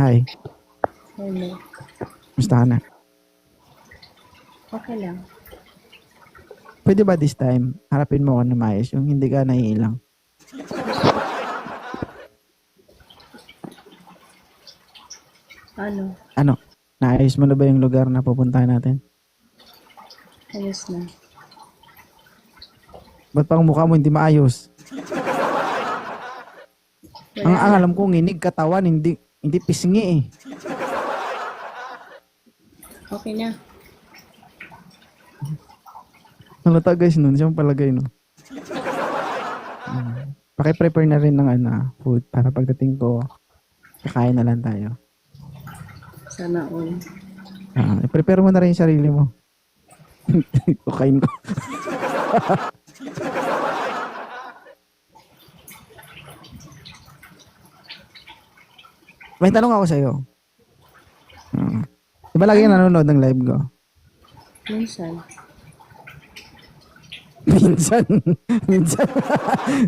Hi, Hello. musta ka na? Okay lang. Pwede ba this time, harapin mo ako na maayos, yung hindi ka naiilang? Ano? Ano? Naayos mo na ba yung lugar na pupuntahan natin? Ayos na. Ba't pang mukha mo hindi maayos? Ang Wala na. alam ko, nginig katawan, hindi pisngi eh. Okay na. Halata guys nun, siyang palagay no. Paki-prepare na rin ng food para pagdating ko, kakain na lang tayo. Sana all. I-prepare mo na rin yung sarili mo. Kukain ko. May tanong ako sa'yo. Di ba lagi nanonood ng live ko? Minsan. Minsan. Minsan.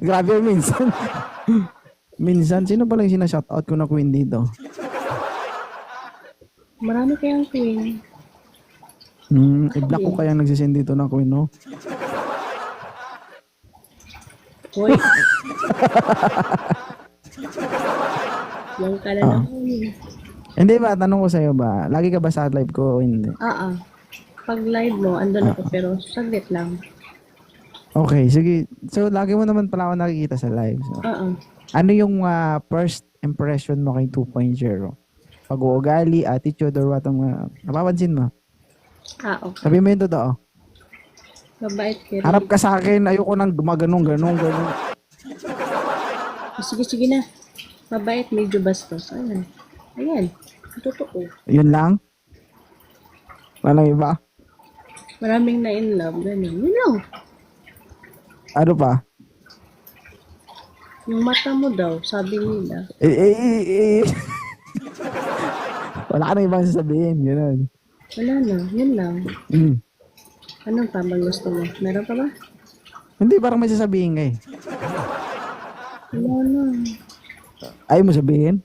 Grabe yung minsan. Minsan. Sino pala yung sinashoutout ko na queen dito? Marami kayang queen. I-block ko kaya nagsisend dito ng queen, no? Hoy. Yung ka na ng queen. Hindi ba, tanong ko sa'yo ba, lagi ka ba sa live ko o hindi? Pag live mo, andun ako pero saglit lang. Okay, sige. So, lagi mo naman pala ako nakikita sa live. So, ano yung first impression mo kay 2.0? Pag-uugali, attitude, or what ang napapansin mo? Okay. Sabi mo yung totoo. Mabait kayo. Harap ka sa akin, ayoko nang gumaganong. Sige na. Mabait, medyo bastos. Ayan. Totoo. Yun lang? Walang iba? Maraming na in love. Ganun. Yun lang. Ano pa? Yung mata mo daw, sabi nila. Wala ka na ibang sasabihin. Ganun. Wala na. Yun lang. Anong pa bang gusto mo? Meron pa ba? Hindi, parang may sasabihin ka eh. Wala na. Ayaw mo sabihin?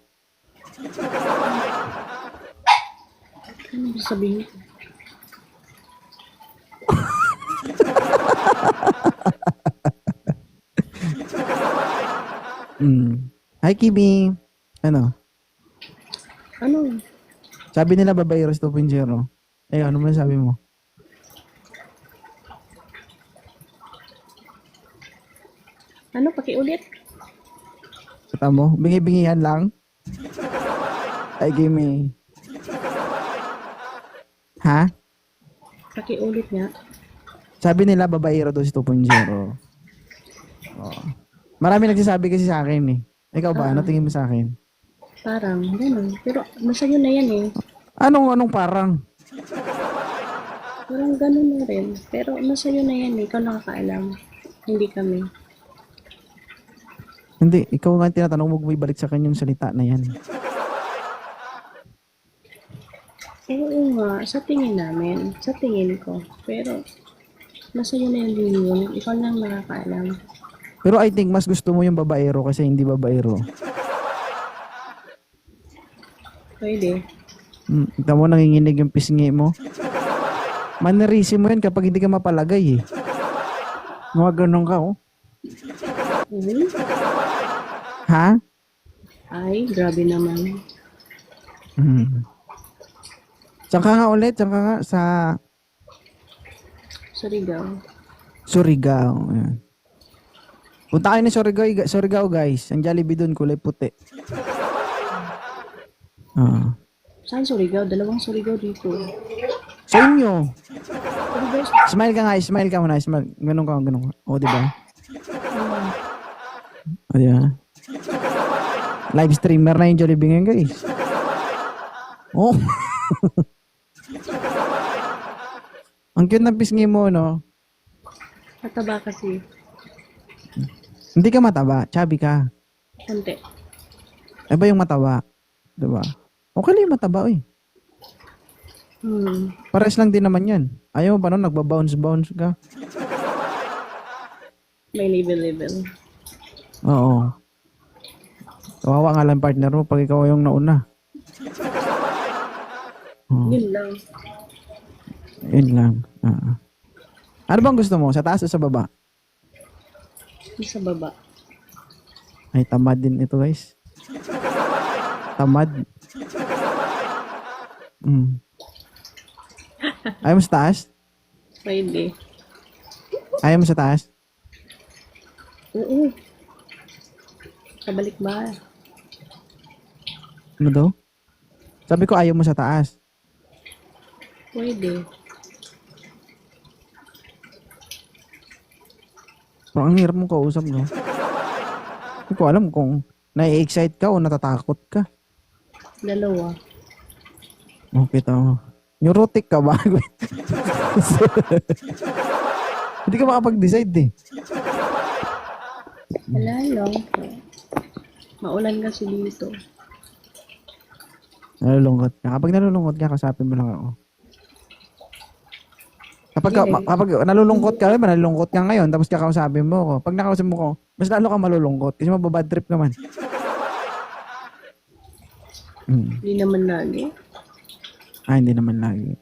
Ano ba sabihin ko? Hi, Kimi. Ano? Ano? Sabi nila babayros 2.0. Eh, ano man sabi mo? Ano? Pakiulit? Kata mo? Bingi-bingihan lang? Ay, Kimi. Ha? Pakiulit nga. Sabi nila babayero daw si 2.0. Oh. Marami nagsasabi kasi sa akin eh. Ikaw ba? Ano tingin mo sa akin? Parang, gano'n. Pero, nasa yun na yan eh. Anong parang? Parang gano'n na rin. Pero, nasa yun na yan eh. Ikaw nakakaalam. Hindi kami. Hindi, ikaw nga tinatanong mo kung may balik sa kanya yung salita na yan. Oo nga, sa tingin namin. Sa tingin ko. Pero, nasa yun na yan din yun. Ikaw lang nakakaalam. Pero I think mas gusto mo yung babaero kasi hindi babaero. Pwede. Ito mo nanginginig yung pisngi mo. Mannerism mo yun kapag hindi ka mapalagay eh. Mga ganun ka oh. Ha? Ay, grabe naman. Saan ka nga ulit? Saan ka nga? Sa Surigao. Surigao. Ayan. Punta kayo ni Surigao guys. Ang Jollibee dun, kulay puti. Saan Surigao? Dalawang Surigao dito. Sa inyo. Surigao. Smile ka nga, smile ka muna. Smile. Ganun ka. O, diba? O, diba? Live streamer na yung Jollibee ngayon guys. Oh. Ang cute ng pisngi mo, no? Mataba kasi. Hindi ka mataba, chubby ka. Konti. Iba yung mataba. Diba? Okay lang yung mataba, eh. Pares lang din naman yan. Ayaw mo ba nun, nagbabounce ka? May level. Oo. Kawawa nga lang partner mo pag ikaw yung nauna. Oh, Yun lang. yun lang. Ano bang gusto mo? Sa taas o sa baba? Yung sa baba. Ay, tamad din ito, guys. Tamad. Ayaw mo sa taas? Pwede. Ayaw mo sa taas? Oo. Kabalik ba? Ano daw? Sabi ko ayaw mo sa taas. Pwede. Pero ang hirap mong kausap, no? Hindi ko alam kung nai-excite ka o natatakot ka. Dalawa. Okay, tama. Neurotic ka ba? Hindi ka makapag-decide eh. Wala lang. Maulan kasi dito. Nalulungkot ka. Kapag nalulungkot ka, kasapin mo lang ako. Kapag nalulungkot ka, ba, nalulungkot ka ngayon, tapos kakausapin mo ako. Pag nakausap mo ko, mas lalo ka malulungkot kasi mababad trip naman. Hindi naman lagi. Hindi naman lagi.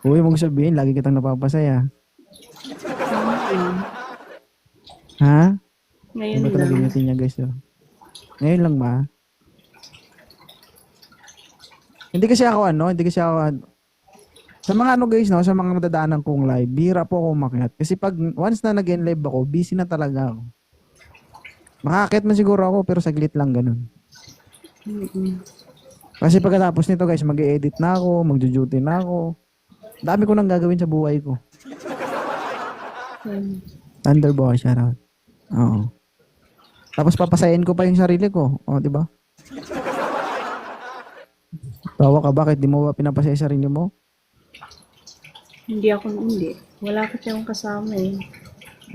Uy, mong sabihin, lagi kitang napapasaya. Ha? Ngayon Iba talaga lang. yung ngiti niya, guys. Oh. Ngayon lang ba? Hindi kasi ako sa mga guys, no, sa mga nadadaanan kong live, bihira po ako umakyat. Kasi pag once na nag-live ako, busy na talaga ako. Makakit man siguro ako, pero saglit lang ganun. Kasi pagkatapos nito guys, mag-e-edit na ako, magjo-duty na ako. Dami ko nang gagawin sa buhay ko. Thunderboy, shoutout. Oo. Tapos papasayin ko pa yung sarili ko. O, di ba? Tawa ka, bakit di mo ba pinapasaya yung sarili mo? Hindi. Wala ko siyang kasama eh.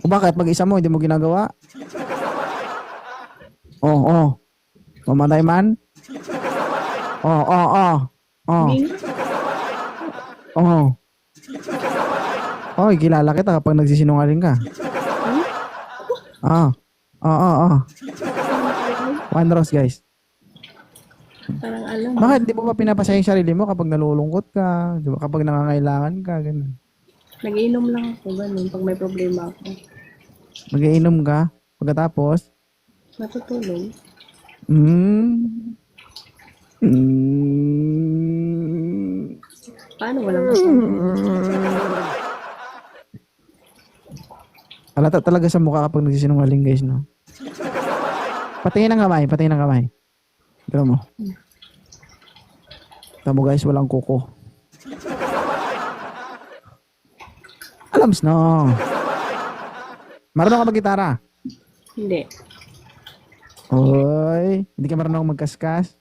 O bakit? Mag-isa mo, hindi mo ginagawa? Oo. Mamatay man? Oo. Hindi Oo. Oy, kilala kita kapag nagsisinungaling ka. Oo. One rose, guys. parang alam. Bakit di mo ba pinapasaya yung sarili mo kapag nalulungkot ka? Di ba? Kapag nangangailangan ka, ganun. Nag-iinom lang ako ganun pag may problema ako. Mag-iinom ka, pagkatapos, Natutulog. Paano walang kasama? Halata talaga sa mukha kapag nagsisinungaling, guys, no? Patingin ng kamay. Tignan mo. Tamo, guys, walang kuko. Alams, no? Marunong ka mag-gitara? Hindi. Oy, hindi ka marunong magkaskas?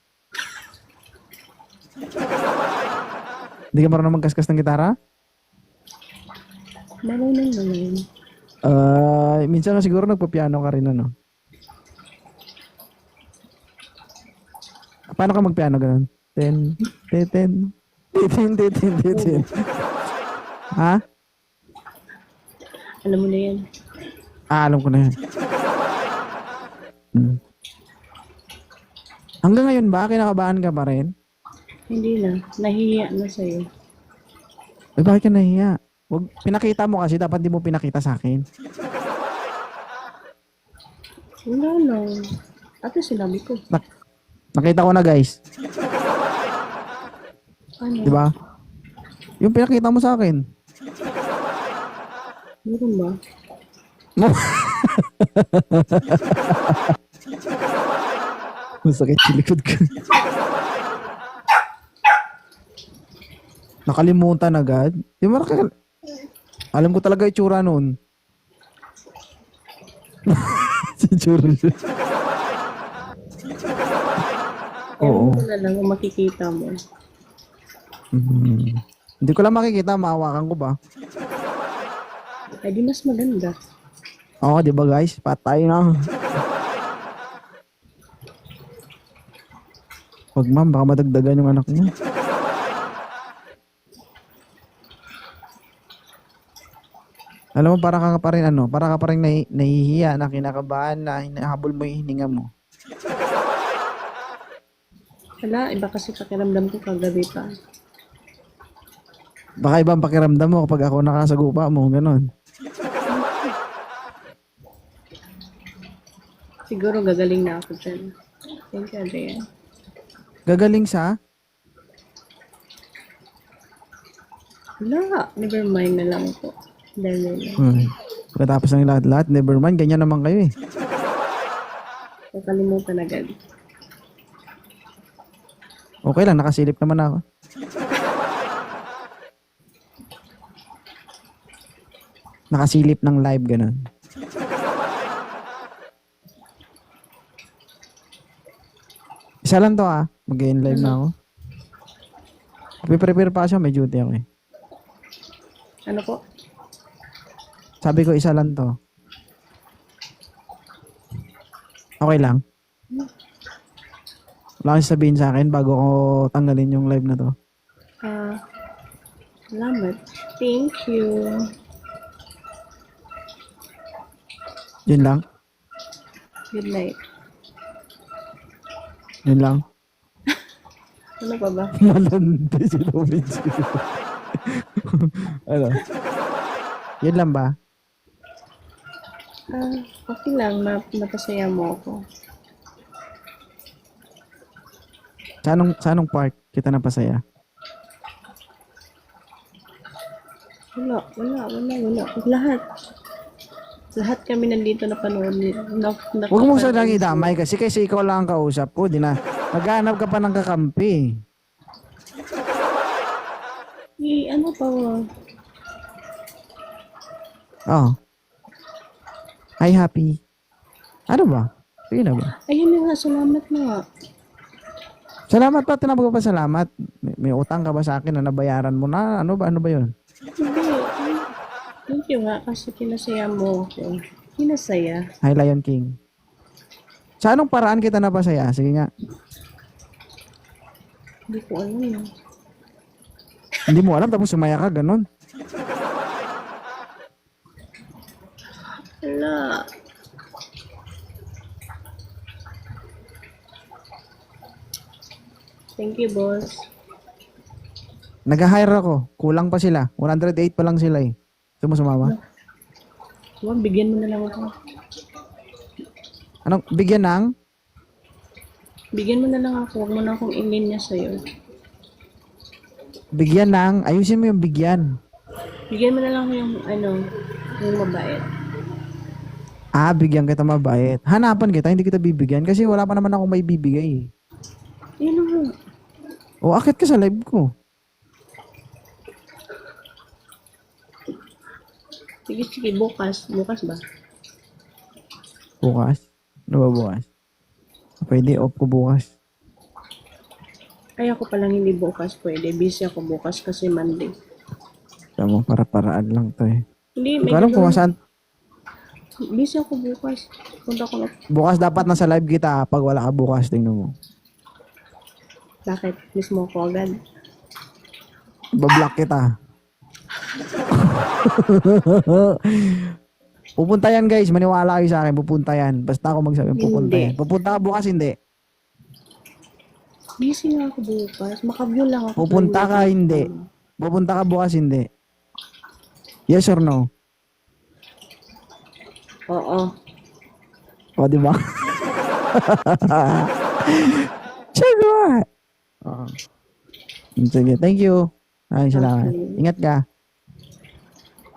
Hindi ka marunong magkaskas ng gitara? Marunong naman. Minsan ka siguro nagpa-piano ka rin, ano? Paano ka mag-piano ganun? Ten. Ha? Alam mo na yan. Alam ko na yan. Hanggang ngayon ba, kinakabahan ka pa rin? Hindi na. Nahihiya na sa'yo. Bakit ka nahiya? Wag, pinakita mo kasi, dapat di mo pinakita sa akin. Wala lang. Ate sinabi ko. Nakita ko na, guys. Ano? Di ba? Yung pinakita mo sa akin. Meron ba? Masakit sa likod ko. Nakalimutan agad. Di ba alam ko talaga itsura noon. Si itsura. Oo. Ewan ko na lang kung makikita mo. Hindi ko lang makikita, maawakan ko ba? Ay di mas maganda. Oo, di ba guys? Patay na. Wag ma'am, baka madagdagan yung anak mo. Alam mo, para ka pa rin para ka pa rin nahihiya, na kinakabahan, na hinahabol mo yung hininga mo. Wala, iba kasi pakiramdam ko kagabi pa. Baka ibang pakiramdam mo kapag ako nakasagupa mo, ganun. Siguro gagaling na ako dyan. Thank you, Adrian. Gagaling sa? Wala, never mind na lang po. Dahil Pagkatapos ng lahat-lahat, never mind, ganyan naman kayo eh. nakalimutan agad. Okay lang, nakasilip naman ako. Nakasilip ng live, ganun. Isa lang to mag-in live na ako. Prepare pa siya, may duty ako eh. Ano po? Sabi ko isa lang to. Okay lang? Wala kang sabihin sa akin bago ko tanggalin yung live na to. Salamat. Thank you. Yun lang? Good night. Yun lang? Ano pa ba? Malante si Lovin. Ano? Yun lang ba? Okay lang. Napasaya mo ako. Sa anong part kita napasaya? Wala. Lahat kami nandito na panood. Huwag mo sa lang idamay kasi ikaw lang ang kausap ko. Maghanap ka pa ng kakampi. Ano pa ba? Oh. Hi, happy. Ano ba? Sige na ba? Ayun nga, salamat na. Salamat pa, tinapag pa salamat. May utang ka ba sa akin na nabayaran mo na? Ano ba yun? Hindi. Thank you nga kasi pinasaya mo ako. Pinasaya. Hi, Lion King. Sa anong paraan kita napasaya? Sige nga. Hindi ko alam. Hindi mo alam tapos sumaya ka, ganun. Wala. Thank you, boss. Nag-hire ako. Kulang pa sila. 108 pa lang sila eh. Gusto mo sumama? Huwag, bigyan mo na lang ako. Anong, bigyan ng? Bigyan mo na lang ako. Huwag mo na akong ilinya sa'yo. Bigyan ng? Ayusin mo yung bigyan. Bigyan mo na lang ako yung mabait. Bigyan kita mabait. Hanapan kita, hindi kita bibigyan kasi wala pa naman akong may bibigay. Yan na nga. O, akit ka sa live ko. Sige, bukas. Bukas ba? Bukas? Ano ba bukas? Pwede, off ko bukas. Ay, ako palang hindi bukas pwede. Busy ako bukas kasi Monday. Tama, para-paraan lang to eh. Hindi, Hindi ko alam kung saan. Busy ako bukas. Punta ko na. Bukas dapat nasa live kita. Pag wala ka bukas, tingnan mo. Bakit? Miss mo ako agad? Bablock kita. Pupunta yan guys. Maniwala kayo sa akin. Pupunta yan. Basta ako magsabi pupunta yan. Pupunta ka bukas, hindi. Busy nga ako bukas. Makaview lang ako. Pupunta ka, hindi. Pupunta ka bukas, hindi. Yes or no? Oo. O, di ba? Sure. Sige, thank you. Ay, salamat. Okay. Ingat ka.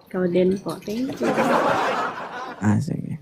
Ikaw din po. Thank you. Sige.